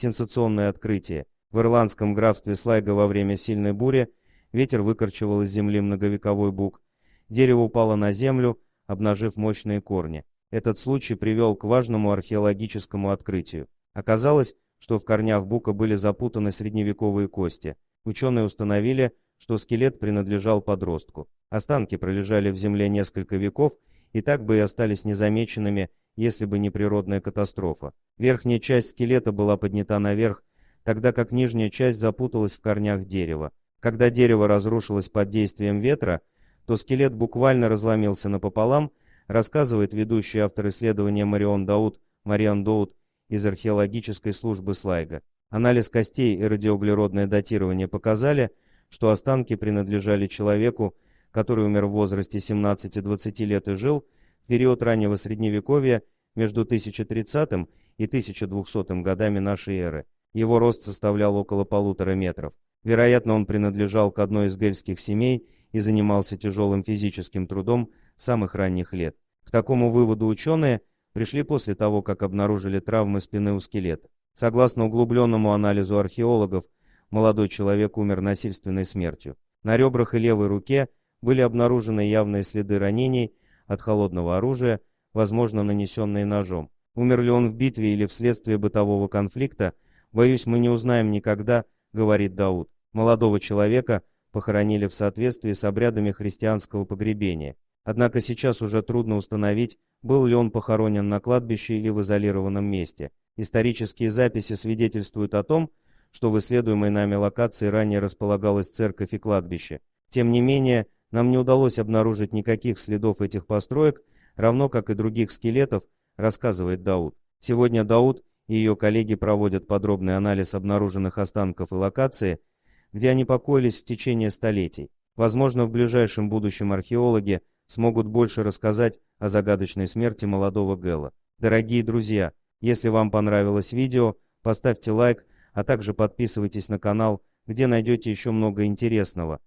Сенсационное открытие. В ирландском графстве Слайго во время сильной бури ветер выкорчевал из земли многовековой бук. Дерево упало на землю, обнажив мощные корни. Этот случай привел к важному археологическому открытию. Оказалось, что в корнях бука были запутаны средневековые кости. Ученые установили, что скелет принадлежал подростку. Останки пролежали в земле несколько веков и так бы и остались незамеченными, если бы не природная катастрофа. Верхняя часть скелета была поднята наверх, тогда как нижняя часть запуталась в корнях дерева. Когда дерево разрушилось под действием ветра, то скелет буквально разломился напополам, рассказывает ведущий автор исследования Мариан Доут из археологической службы Слайго. Анализ костей и радиоуглеродное датирование показали, что останки принадлежали человеку, который умер в возрасте 17-20 лет и жил в период раннего Средневековья между 1030 и 1200 годами нашей эры. Его рост составлял около 1,5 метров. Вероятно, он принадлежал к одной из гельских семей и занимался тяжелым физическим трудом с самых ранних лет. К такому выводу ученые пришли после того, как обнаружили травмы спины у скелета. Согласно углубленному анализу археологов, молодой человек умер насильственной смертью. На ребрах и левой руке были обнаружены явные следы ранений от холодного оружия, возможно, нанесенные ножом. Умер ли он в битве или вследствие бытового конфликта, боюсь, мы не узнаем никогда, говорит Дауд. Молодого человека похоронили в соответствии с обрядами христианского погребения. Однако сейчас уже трудно установить, был ли он похоронен на кладбище или в изолированном месте. Исторические записи свидетельствуют о том, что в исследуемой нами локации ранее располагалась церковь и кладбище. Тем не менее, нам не удалось обнаружить никаких следов этих построек, равно как и других скелетов, рассказывает Дауд. Сегодня Дауд и ее коллеги проводят подробный анализ обнаруженных останков и локации, где они покоились в течение столетий. Возможно, в ближайшем будущем археологи смогут больше рассказать о загадочной смерти молодого Гэла. Дорогие друзья, если вам понравилось видео, поставьте лайк, а также подписывайтесь на канал, где найдете еще много интересного.